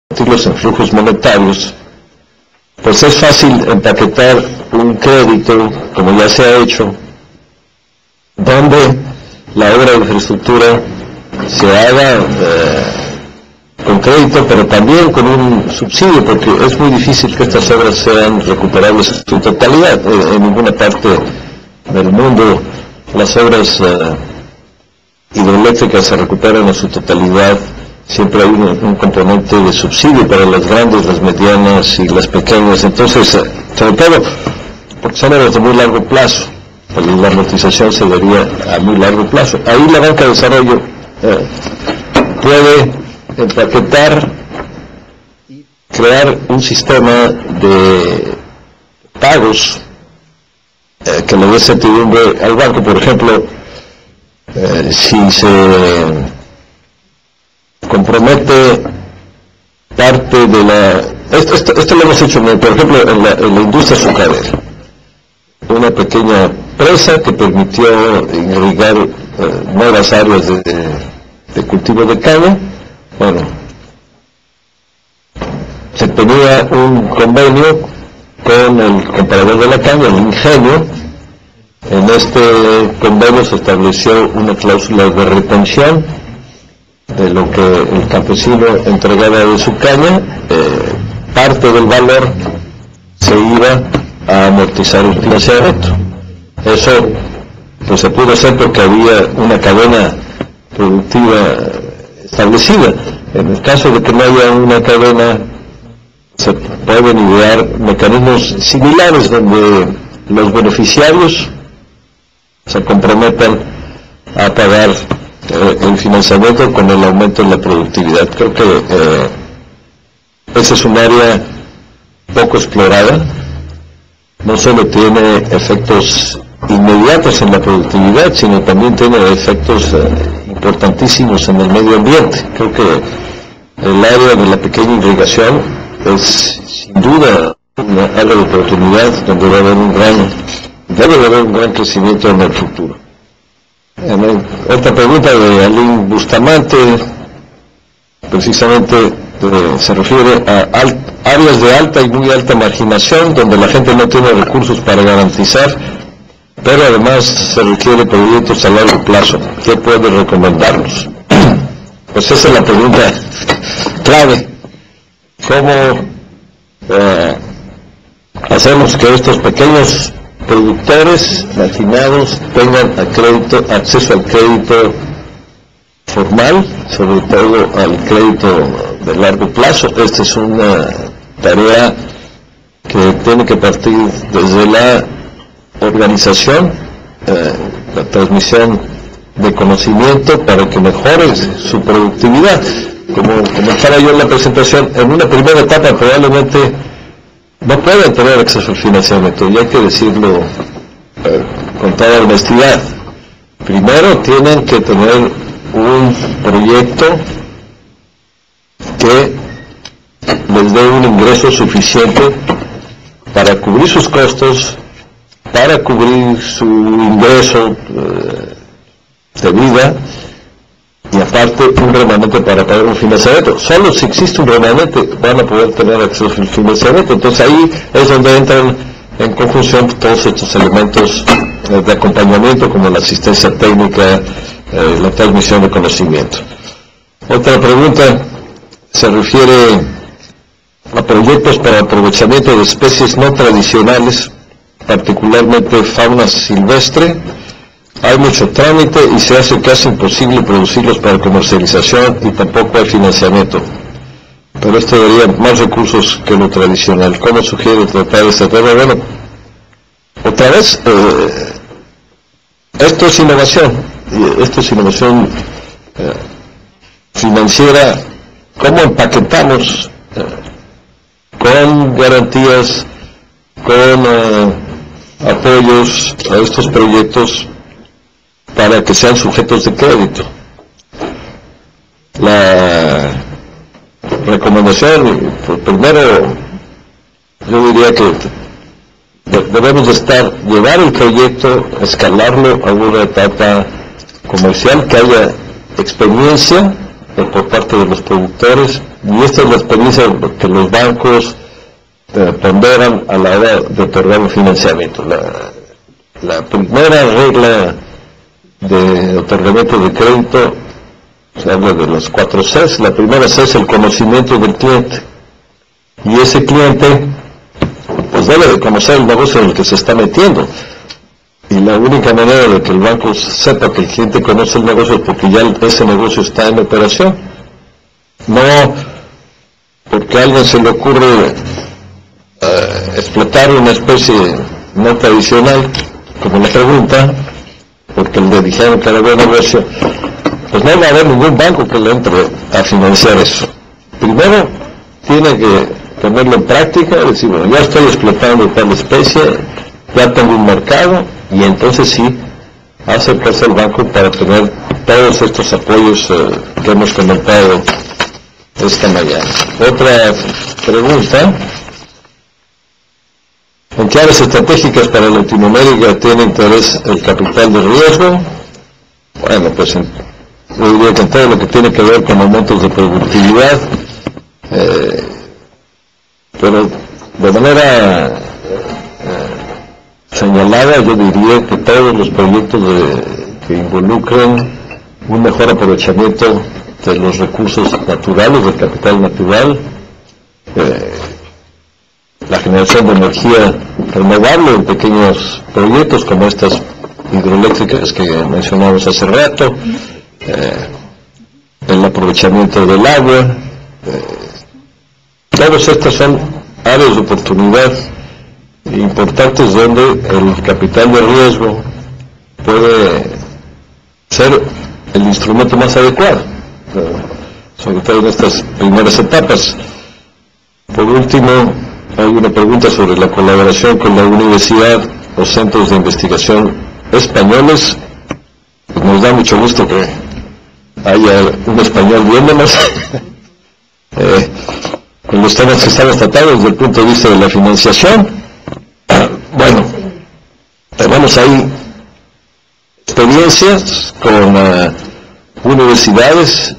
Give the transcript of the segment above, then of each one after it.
convertirlos en flujos monetarios, pues es fácil empaquetar un crédito, como ya se ha hecho, donde la obra de infraestructura se haga con crédito, pero también con un subsidio, porque es muy difícil que estas obras sean recuperables en su totalidad. En ninguna parte del mundo las obras hidroeléctricas se recuperan en su totalidad. Siempre hay un componente de subsidio para las grandes, las medianas y las pequeñas. Entonces, sobre todo, porque son obras de muy largo plazo, la amortización se daría a muy largo plazo. Ahí la banca de desarrollo puede empaquetar y crear un sistema de pagos que le dé certidumbre al banco. Por ejemplo, si se compromete parte de la... Esto lo hemos hecho, por ejemplo, en la industria azucarera. Una pequeña presa que permitió irrigar nuevas áreas de cultivo de caña. Bueno, se tenía un convenio con el comprador de la caña, el ingenio. En este convenio se estableció una cláusula de retención de lo que el campesino entregaba de su caña. Parte del valor se iba a amortizar el financiamiento. Eso pues se pudo hacer porque había una cadena productiva establecida. En el caso de que no haya una cadena, se pueden idear mecanismos similares donde los beneficiarios se comprometan a pagar el financiamiento con el aumento en la productividad. Creo que esa es un área poco explorada. No solo tiene efectos inmediatos en la productividad, sino también tiene efectos importantísimos en el medio ambiente. Creo que el área de la pequeña irrigación es sin duda una área de oportunidad donde debe haber un gran crecimiento en el futuro. Otra pregunta de Aline Bustamante, precisamente se refiere a áreas de alta y muy alta marginación, donde la gente no tiene recursos para garantizar, pero además se requiere proyectos a largo plazo. ¿Qué puede recomendarnos? Pues esa es la pregunta clave. ¿Cómo hacemos que estos pequeños productores marginados tengan acceso al crédito formal, sobre todo al crédito de largo plazo? Esta es una tarea que tiene que partir desde la organización, la transmisión de conocimiento para que mejore su productividad. Como comentaba yo en la presentación, en una primera etapa probablemente no pueden tener acceso al financiamiento, y hay que decirlo con toda honestidad. Primero tienen que tener un proyecto que les dé un ingreso suficiente para cubrir sus costos, para cubrir su ingreso de vida, y aparte un remanente para pagar un financiamiento. Solo si existe un remanente van a poder tener acceso al financiamiento. Entonces ahí es donde entran en conjunción todos estos elementos de acompañamiento, como la asistencia técnica, la transmisión de conocimiento. Otra pregunta se refiere a proyectos para aprovechamiento de especies no tradicionales, particularmente fauna silvestre. Hay mucho trámite y se hace casi imposible producirlos para comercialización, y tampoco hay financiamiento. Pero esto daría más recursos que lo tradicional. ¿Cómo sugiere tratar este tema? Bueno, otra vez, esto es innovación. Esto es innovación financiera. ¿Cómo empaquetamos con garantías, con apoyos a estos proyectos para que sean sujetos de crédito? La recomendación, primero, yo diría que debemos llevar el proyecto, escalarlo a una etapa comercial, que haya experiencia por parte de los productores, Y esta es la experiencia que los bancos ponderan a la hora de otorgar un financiamiento. La primera regla de otorgamiento de crédito, se habla de las 4 Cs. La primera C es el conocimiento del cliente. Y ese cliente pues debe de conocer el negocio en el que se está metiendo. Y la única manera de que el banco sepa que el cliente conoce el negocio es porque ya ese negocio está en operación. No porque a alguien se le ocurre explotar una especie no tradicional, como la pregunta, porque le dijeron que era buen negocio, pues no va a haber ningún banco que le entre a financiar eso. Primero, tiene que ponerlo en práctica, decir, bueno, ya estoy explotando tal especie, ya tengo un mercado, y entonces sí, acercarse al banco para tener todos estos apoyos que hemos comentado esta mañana. Otra pregunta: ¿en qué áreas estratégicas para Latinoamérica tiene interés el capital de riesgo? Bueno, pues yo diría que en todo lo que tiene que ver con aumentos de productividad, pero de manera señalada, yo diría que todos los proyectos que involucren un mejor aprovechamiento de los recursos naturales, del capital natural, la generación de energía renovable en pequeños proyectos como estas hidroeléctricas que mencionamos hace rato, el aprovechamiento del agua, todas estas son áreas de oportunidad importantes donde el capital de riesgo puede ser el instrumento más adecuado, sobre todo en estas primeras etapas. Por último, hay una pregunta sobre la colaboración con la universidad o centros de investigación españoles. Nos da mucho gusto que haya un español viéndonos con los temas que estamos tratando desde el punto de vista de la financiación. Bueno, tenemos ahí experiencias con universidades,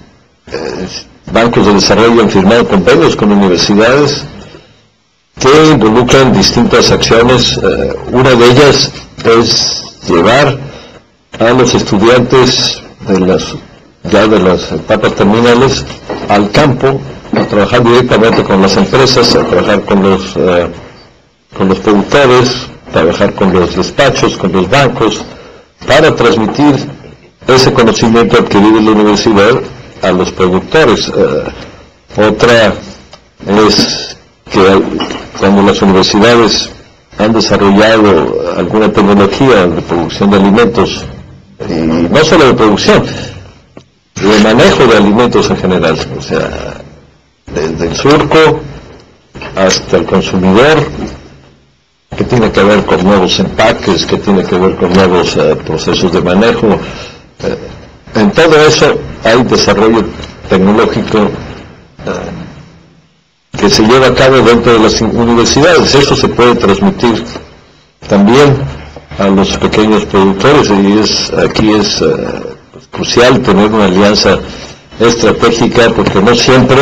bancos de desarrollo han firmado convenios con universidades que involucran distintas acciones. Una de ellas es llevar a los estudiantes de las etapas terminales al campo, a trabajar directamente con las empresas, a trabajar con los productores, trabajar con los despachos, con los bancos, para transmitir ese conocimiento adquirido en la universidad a los productores. Otra es que cuando las universidades han desarrollado alguna tecnología de producción de alimentos, y no solo de producción, de manejo de alimentos en general, o sea, desde el surco hasta el consumidor, que tiene que ver con nuevos empaques, que tiene que ver con nuevos procesos de manejo. En todo eso hay desarrollo tecnológico que se lleva a cabo dentro de las universidades. Eso se puede transmitir también a los pequeños productores, y aquí es crucial tener una alianza estratégica, porque no siempre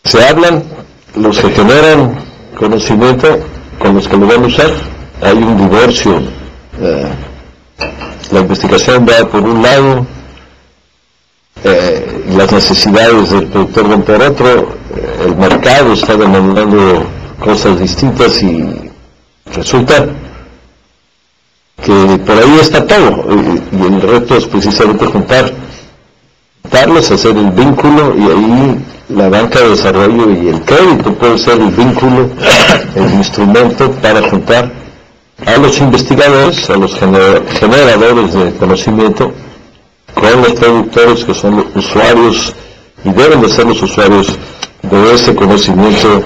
se hablan los que generan conocimiento con los que lo van a usar. Hay un divorcio. La investigación va por un lado, y las necesidades del productor van por otro. El mercado está demandando cosas distintas, y resulta que por ahí está todo, y el reto es precisamente juntarlos, hacer el vínculo, y ahí la banca de desarrollo y el crédito puede ser el vínculo, el instrumento para juntar a los investigadores, a los generadores de conocimiento, con los productores, que son los usuarios, y deben de ser los usuarios de ese conocimiento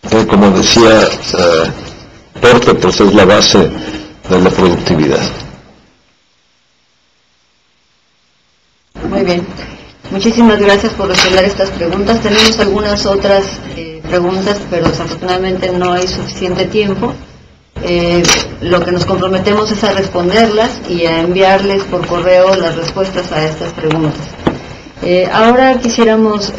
que, como decía Porter, pues es la base de la productividad. Muy bien. Muchísimas gracias por responder estas preguntas. Tenemos algunas otras preguntas, pero desafortunadamente no hay suficiente tiempo. Lo que nos comprometemos es a responderlas y a enviarles por correo las respuestas a estas preguntas. Ahora quisiéramos